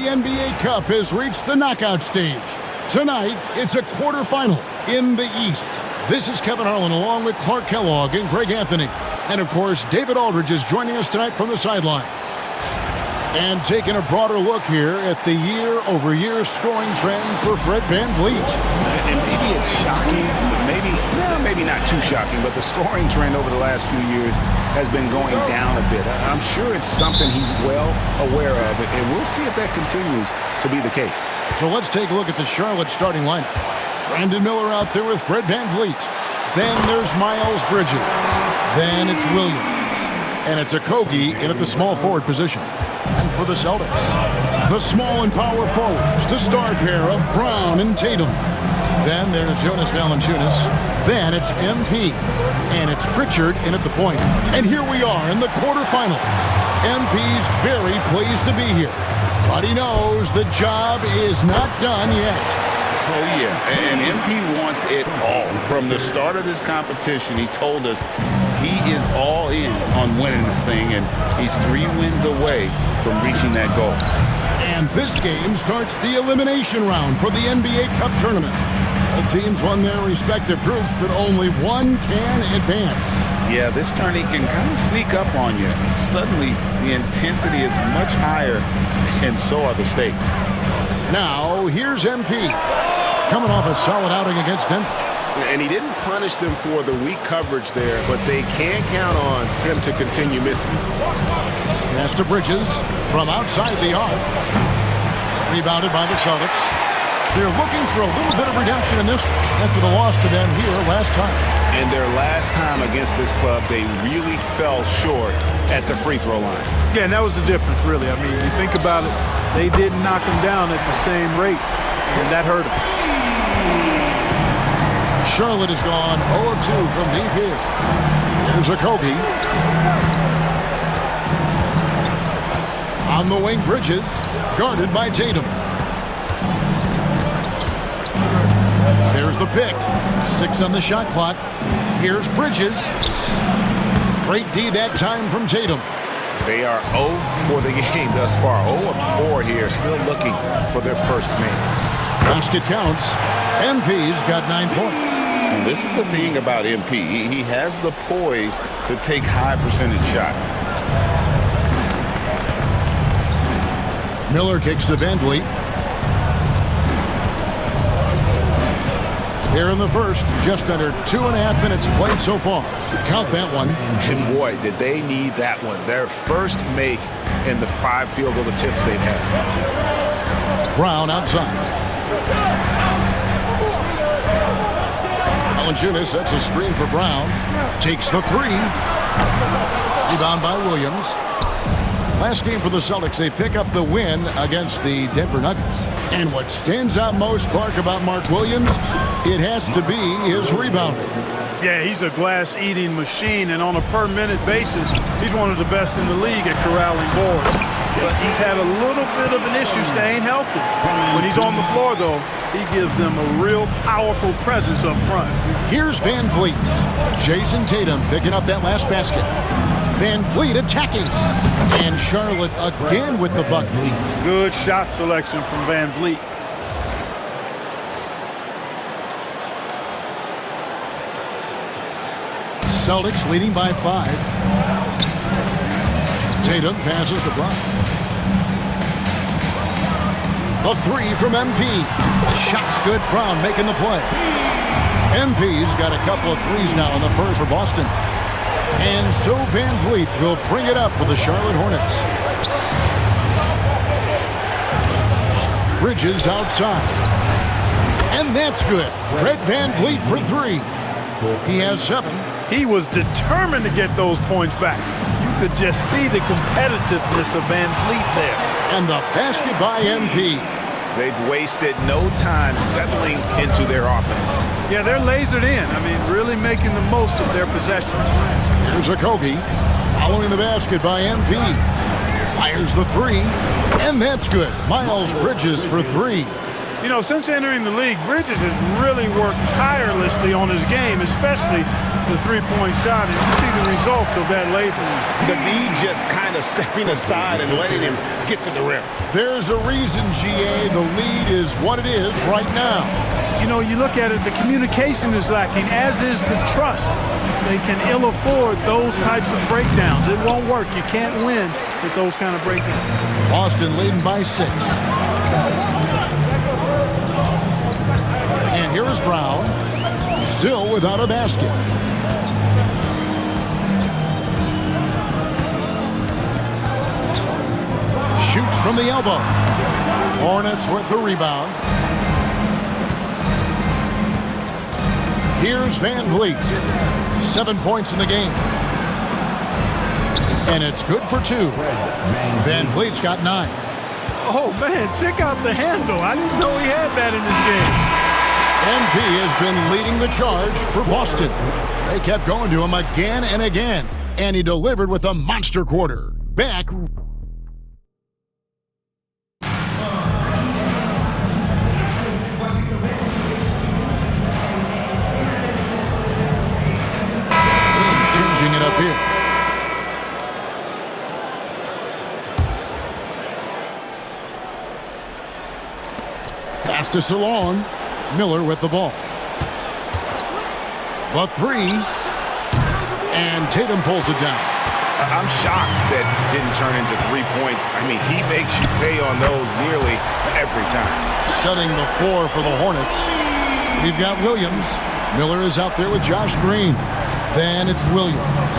the NBA Cup has reached the knockout stage. Tonight, it's a quarterfinal in the East. This is Kevin Harlan along with Clark Kellogg and Greg Anthony. And, of course, David Aldridge is joining us tonight from the sideline. And taking a broader look here at the year-over-year scoring trend for Fred VanVleet. And maybe it's shocking, but maybe not too shocking, but the scoring trend over the last few years has been going down a bit. I'm sure it's something he's well aware of, and we'll see if that continues to be the case. So let's take a look at the Charlotte starting lineup. Brandon Miller out there with Fred VanVleet. Then there's Miles Bridges. Then it's Williams. And it's Okogie in at the small forward position. And for the Celtics, the small and power forwards, the star pair of Brown and Tatum. Then there's Jonas Valanciunas. Then it's MP. And it's Pritchard in at the point. And here we are in the quarterfinals. MP's very pleased to be here. But he knows the job is not done yet. Oh, yeah, and MP wants it all. From the start of this competition, he told us he is all in on winning this thing, and he's 3 wins away from reaching that goal. And this game starts the elimination round for the NBA Cup tournament. All teams won their respective groups, but only one can advance. Yeah, this tourney can kind of sneak up on you. Suddenly, the intensity is much higher, and so are the stakes. Now, here's MP. Coming off a solid outing against Denver. And he didn't punish them for the weak coverage there, but they can count on him to continue missing. Pass to Bridges from outside the arc. Rebounded by the Celtics. They're looking for a little bit of redemption in this one after the loss to them here last time. And their last time against this club, they really fell short at the free throw line. Yeah, and that was the difference, really. I mean, you think about it, they didn't knock them down at the same rate, and that hurt them. Charlotte has gone 0 of 2 from deep here. Here's Okogie. On the wing, Bridges, guarded by Tatum. There's the pick. 6 on the shot clock. Here's Bridges. Great D that time from Tatum. They are 0 for the game thus far. 0 of 4 here, still looking for their first make. Basket counts. MP's got 9 points. And this is the thing about MP. He has the poise to take high percentage shots. Miller kicks to VanVleet. Here in the first, just under 2.5 minutes played so far. Count that one. And boy, did they need that one. Their first make in the 5 field goal attempts they've had. Brown outside. Valanciunas sets a screen for Brown. Takes the 3. Rebound by Williams. Last game for the Celtics, they pick up the win against the Denver Nuggets. And what stands out most, Clark, about Mark Williams, it has to be his rebounding. Yeah, he's a glass-eating machine, and on a per-minute basis, he's one of the best in the league at corralling boards. But he's had a little bit of an issue staying healthy. When he's on the floor, though, he gives them a real powerful presence up front. Here's VanVleet. Jason Tatum picking up that last basket. VanVleet attacking. And Charlotte again with the bucket. Good shot selection from VanVleet. Celtics leading by 5. Tatum passes to Brown. The 3 from MP. Shot's good. Brown making the play. MP's got a couple of threes now in the first for Boston. And so VanVleet will bring it up for the Charlotte Hornets. Bridges outside. And that's good. Fred VanVleet for 3. He has 7. He was determined to get those points back. You could just see the competitiveness of VanVleet there. And the basket by MP. They've wasted no time settling into their offense. Yeah, they're lasered in. I mean, really making the most of their possession. Here's Okogie. Following the basket by MP. Fires the 3. And that's good. Miles Bridges for 3. You know, since entering the league, Bridges has really worked tirelessly on his game, especially the three-point shot, and you see the results of that lately. The league just kind of of stepping aside and letting him get to the rim. There's a reason, GA, the lead is what it is right now. You know, you look at it, the communication is lacking, as is the trust. They can ill afford those types of breakdowns. It won't work. You can't win with those kind of breakdowns. Boston leading by 6. And here is Brown, still without a basket. Shoots from the elbow. Hornets with the rebound. Here's Van Vliet. 7 points in the game. And it's good for 2. Van Vliet's got 9. Oh, man, check out the handle. I didn't know he had that in this game. MP has been leading the charge for Boston. They kept going to him again and again. And he delivered with a monster quarter. Back. Changing it up here. Pass to Salon. Miller with the ball. The 3. And Tatum pulls it down. I'm shocked that didn't turn into 3 points. I mean, he makes you pay on those nearly every time. Setting the floor for the Hornets. We've got Williams. Miller is out there with Josh Green. Then it's Williams.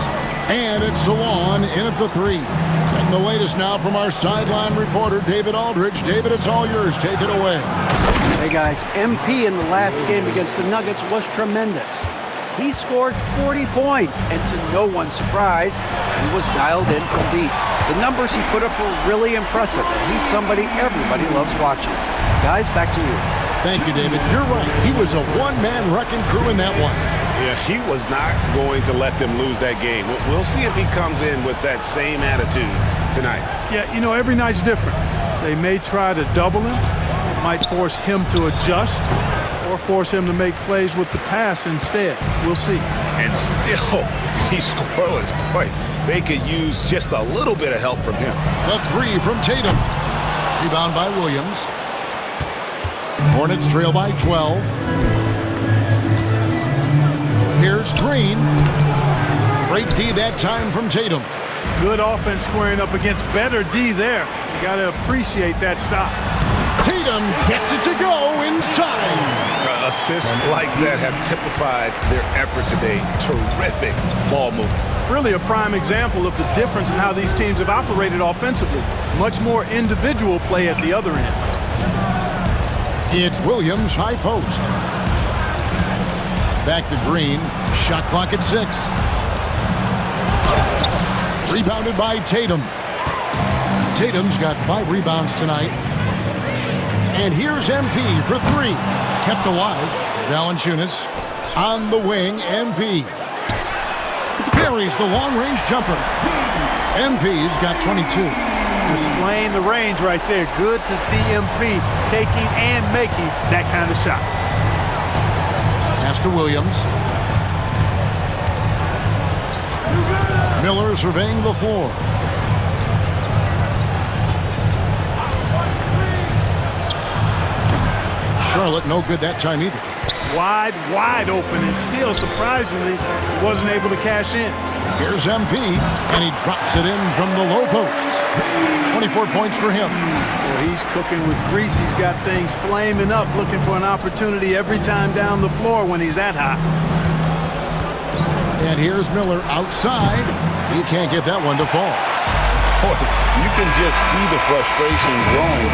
And it's Salon in at the 3. And the latest now from our sideline reporter, David Aldridge. David, it's all yours. Take it away. Hey, guys. MP in the last game against the Nuggets was tremendous. He scored 40 points, and to no one's surprise, he was dialed in from deep. The numbers he put up were really impressive, and he's somebody everybody loves watching. Guys, back to you. Thank you, David. You're right. He was a one-man wrecking crew in that one. Yeah, he was not going to let them lose that game. We'll see if he comes in with that same attitude tonight. Yeah, you know, every night's different. They may try to double him. It might force him to adjust or force him to make plays with the pass instead. We'll see. And still, he's scoreless. Boy, they could use just a little bit of help from him. The 3 from Tatum. Rebound by Williams. Hornets trail by 12. Here's Green. Great D that time from Tatum. Good offense squaring up against better D there. You got to appreciate that stop. Tatum gets it to go inside. Assists like that have typified their effort today. Terrific ball movement. Really a prime example of the difference in how these teams have operated offensively. Much more individual play at the other end. It's Williams, high post. Back to Green. Shot clock at 6. Rebounded by Tatum. Tatum's got 5 rebounds tonight. And here's MP for 3. Kept alive. Valanciunas on the wing. MP buries the long-range jumper. MP's got 22. Displaying the range right there. Good to see MP taking and making that kind of shot. Pass to Williams. Miller surveying the floor. Charlotte no good that time either. Wide open, and still surprisingly wasn't able to cash in. Here's MP, and he drops it in from the low post. 24 points for him. Well, he's cooking with grease. He's got things flaming up, looking for an opportunity every time down the floor when he's that hot. And here's Miller outside. He can't get that one to fall. Boy, you can just see the frustration growing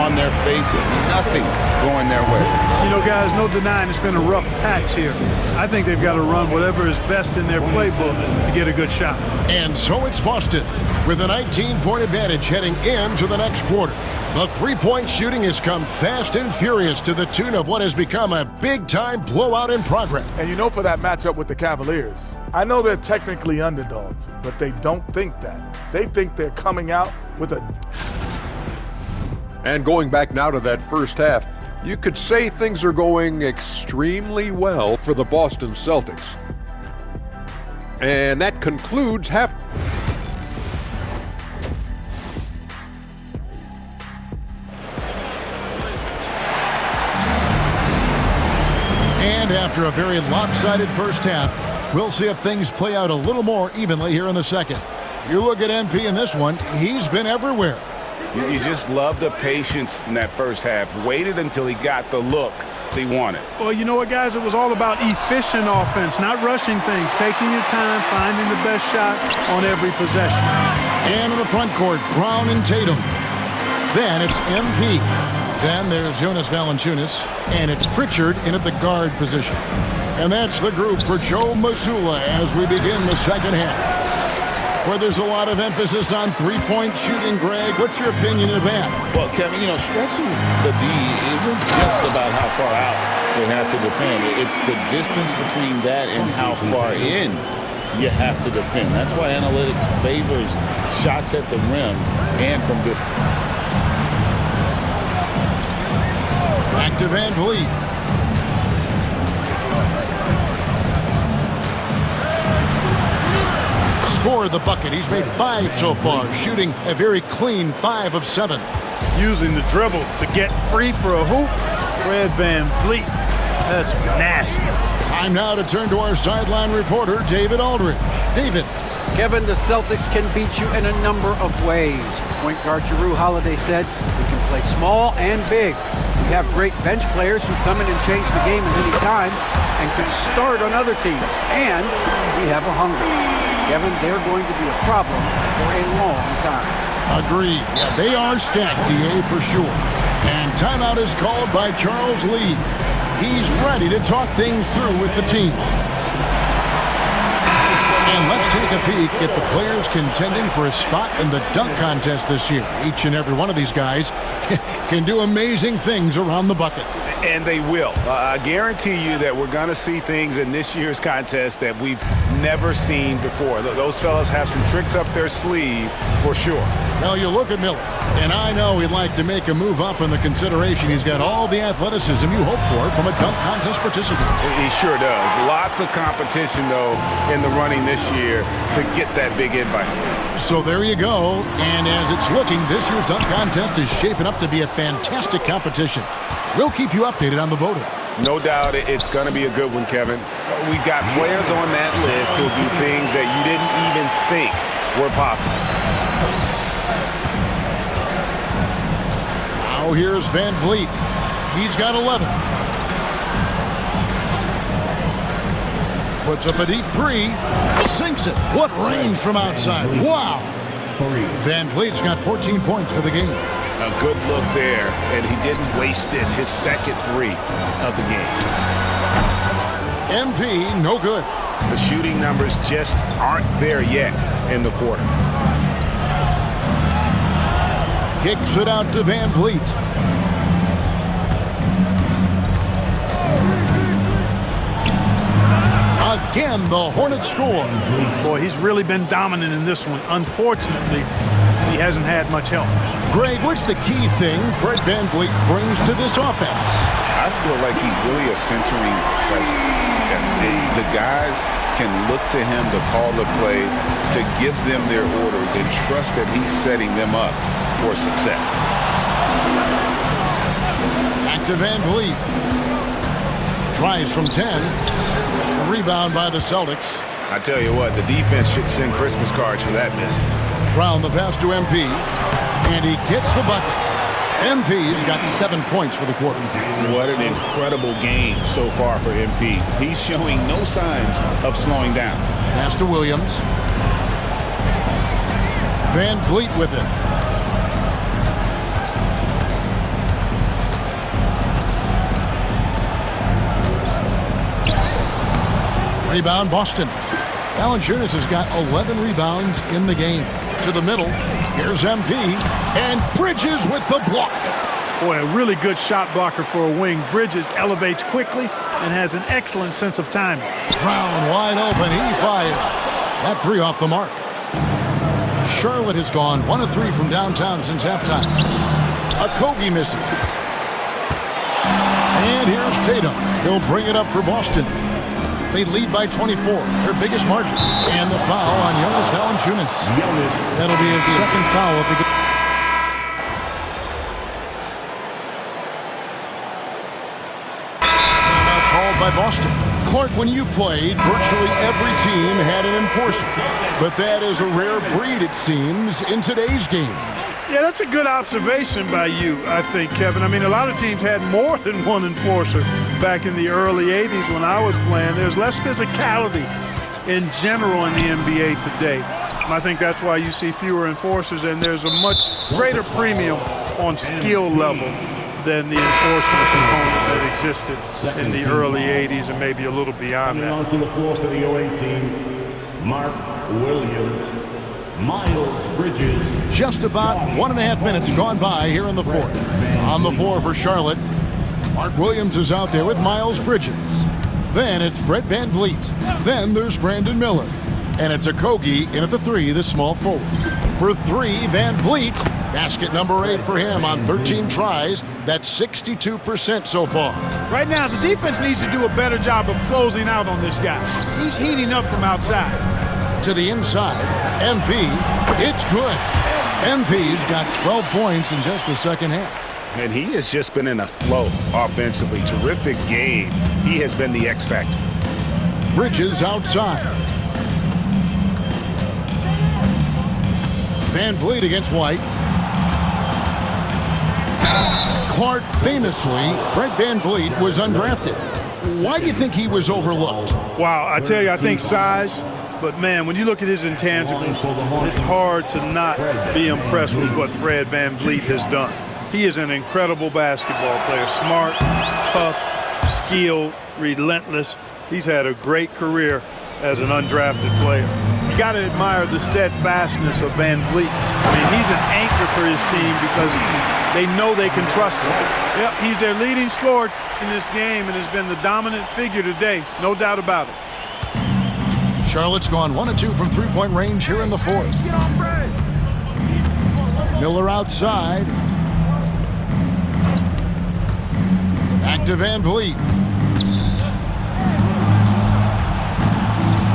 on their faces. Nothing going their way. You know, guys, no denying it's been a rough patch here. I think they've got to run whatever is best in their playbook to get a good shot. And so it's Boston with a 19-point advantage heading into the next quarter. The three-point shooting has come fast and furious to the tune of what has become a big-time blowout in progress. And you know, for that matchup with the Cavaliers, I know they're technically underdogs, but they don't think that. They think they're coming out with a... And going back now to that first half, you could say things are going extremely well for the Boston Celtics. And that concludes half. And after a very lopsided first half, we'll see if things play out a little more evenly here in the second. You look at MP in this one, he's been everywhere. You just love the patience in that first half. Waited until he got the look he wanted. Well, you know what, guys? It was all about efficient offense, not rushing things, taking your time, finding the best shot on every possession. And in the front court, Brown and Tatum. Then it's MP. Then there's Jonas Valanciunas, and it's Pritchard in at the guard position. And that's the group for Joe Mazzulla as we begin the second half, where there's a lot of emphasis on three-point shooting. Greg, what's your opinion of that? Well, Kevin, stretching the D isn't just about how far out they have to defend. It's the distance between that and how far in you have to defend. That's why analytics favors shots at the rim and from distance. Back to Van Vliet. Scored the bucket. He's made 5 so far, shooting a very clean 5 of 7. Using the dribble to get free for a hoop. Fred Van Vliet. That's nasty. Time now to turn to our sideline reporter, David Aldridge. David. Kevin, the Celtics can beat you in a number of ways. Point guard Jrue Holiday said, "We can play small and big. We have great bench players who come in and change the game at any time and can start on other teams. And we have a hunger." Kevin, they're going to be a problem for a long time. Agreed. Yeah, they are stacked, DA, for sure. And timeout is called by Charles Lee. He's ready to talk things through with the team. And let's take a peek at the players contending for a spot in the dunk contest this year. Each and every one of these guys can do amazing things around the bucket. And they will. I guarantee you that we're going to see things in this year's contest that we've never seen before. Those fellas have some tricks up their sleeve for sure. Well, you look at Miller, and I know he'd like to make a move up in the consideration. He's got all the athleticism you hope for from a dunk contest participant. He sure does. Lots of competition, though, in the running this year to get that big invite. So there you go. And as it's looking, this year's dunk contest is shaping up to be a fantastic competition. We'll keep you updated on the voting. No doubt it's going to be a good one, Kevin. We've got players on that list who'll do things that you didn't even think were possible. Now here's Van Vliet. He's got 11. Puts up a deep 3. Sinks it. What range from outside. Wow. Van Vliet's got 14 points for the game. A good look there, and he didn't waste it. His second 3 of the game. MP, no good. The shooting numbers just aren't there yet in the quarter. Kicks it out to Van Vliet. Again, the Hornets score. Boy, he's really been dominant in this one. Unfortunately, he hasn't had much help. Greg, what's the key thing Fred Van Vliet brings to this offense? I feel like he's really a centering presence. The guys can look to him to call the play, to give them their orders, and trust that he's setting them up for success. Back to Van Vliet. Tries from 10. A rebound by the Celtics. I tell you what, the defense should send Christmas cards for that miss. Brown the pass to MP. And he gets the bucket. MP's got 7 points for the quarter. What an incredible game so far for MP. He's showing no signs of slowing down. Pass to Williams. Van Vliet with it. Rebound, Boston. Valanciunas has got 11 rebounds in the game. To the middle. Here's MP. And Bridges with the block. Boy, a really good shot blocker for a wing. Bridges elevates quickly and has an excellent sense of timing. Brown wide open. He fires. That 3 off the mark. Charlotte has gone 1 of 3 from downtown since halftime. Okogie misses. And here's Tatum. He'll bring it up for Boston. They lead by 24, their biggest margin. And the foul on Jonas Valanciunas. That'll be his second foul of the game. Called by by Boston. Clark, when you played, virtually every team had an enforcer. But that is a rare breed, it seems, in today's game. Yeah, that's a good observation by you, I think, Kevin. I mean, a lot of teams had more than one enforcer back in the early 80s when I was playing. There's less physicality in general in the NBA today. And I think that's why you see fewer enforcers, and there's a much greater premium on skill level than the enforcement component that existed in the early 80s and maybe a little beyond that. Onto the floor for the 08 Mark Williams. Miles Bridges. Just about 1.5 minutes gone by here in the fourth. On the floor for Charlotte, Mark Williams is out there with Miles Bridges. Then it's Fred VanVleet. Then there's Brandon Miller. And it's Okogie in at the 3, the small forward. For 3, VanVleet. Basket number 8 for him on 13 tries. That's 62% so far. Right now, the defense needs to do a better job of closing out on this guy. He's heating up from outside. To the inside, MP, it's good. MP's got 12 points in just the second half. And he has just been in a flow offensively. Terrific game. He has been the X factor. Bridges outside. VanVleet against White. Clark, famously, Fred VanVleet was undrafted. Why do you think he was overlooked? Wow, I tell you, I think size. But, man, when you look at his intangibles, it's hard to not be impressed with what Fred VanVleet has done. He is an incredible basketball player. Smart, tough, skilled, relentless. He's had a great career as an undrafted player. You got to admire the steadfastness of VanVleet. I mean, he's an anchor for his team because they know they can trust him. Yep, he's their leading scorer in this game and has been the dominant figure today, no doubt about it. Charlotte's gone 1 of 2 from three-point range here in the fourth. Miller outside. Back to VanVleet.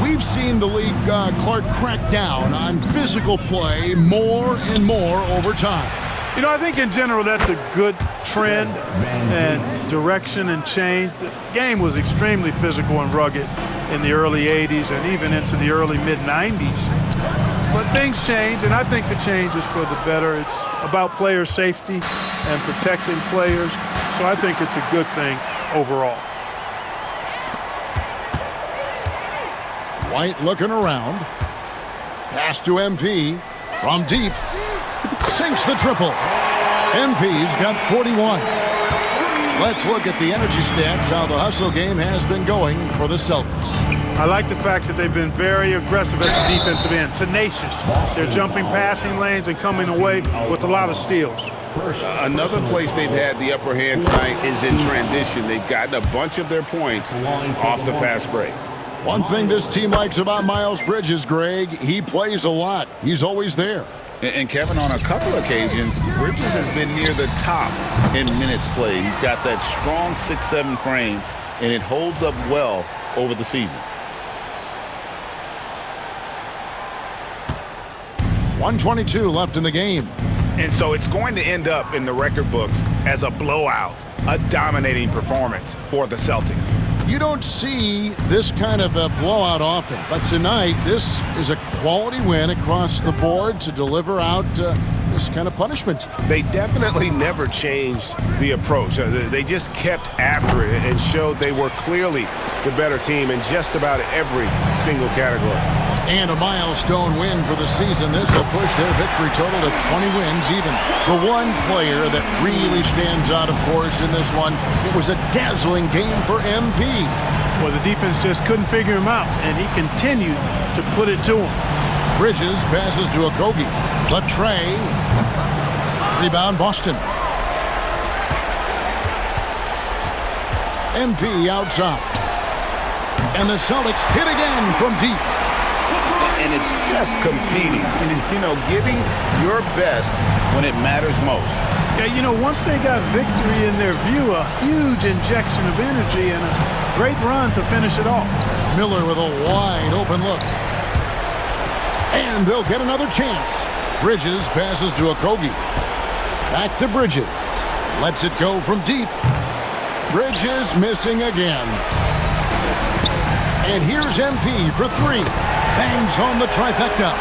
We've seen the league, Clark, crack down on physical play more and more over time. You know, I think in general that's a good trend and direction and change. The game was extremely physical and rugged in the early 80s and even into the early mid-90s. But things change, and I think the change is for the better. It's about player safety and protecting players, so I think it's a good thing overall. White looking around. Pass to MP from deep. Sinks the triple. MP's got 41. Let's look at the energy stats, how the hustle game has been going for the Celtics. I like the fact that they've been very aggressive at the defensive end, tenacious. They're jumping passing lanes and coming away with a lot of steals. Another place they've had the upper hand tonight is in transition. They've gotten a bunch of their points off the fast break. One thing this team likes about Miles Bridges, Greg, he plays a lot. He's always there. And Kevin, on a couple occasions, Bridges has been near the top in minutes played. He's got that strong 6'7" frame, and it holds up well over the season. 1:22 left in the game. And so it's going to end up in the record books as a blowout, a dominating performance for the Celtics. You don't see this kind of a blowout often, but tonight this is a quality win across the board to deliver out this kind of punishment. They definitely never changed the approach. They just kept after it and showed they were clearly the better team in just about every single category. And a milestone win for the season. This will push their victory total to 20 wins even. The one player that really stands out, of course, in this one, it was a dazzling game for MP. Well, the defense just couldn't figure him out, and he continued to put it to him. Bridges passes to Okogie. Latre. Rebound Boston. MP outside. And the Celtics hit again from deep. And it's just competing, you know, giving your best when it matters most. Yeah, you know, once they got victory in their view, a huge injection of energy and a great run to finish it off. Miller with a wide open look. And they'll get another chance. Bridges passes to Okogie. Back to Bridges. Lets it go from deep. Bridges missing again. And here's MP for three. Bangs home the trifecta.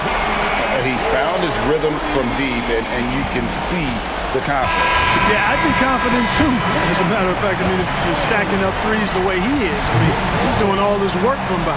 He's found his rhythm from deep, and you can see the confidence. Yeah, I'd be confident too. As a matter of fact, I mean, if you're stacking up threes the way he is, I mean, he's doing all this work from behind.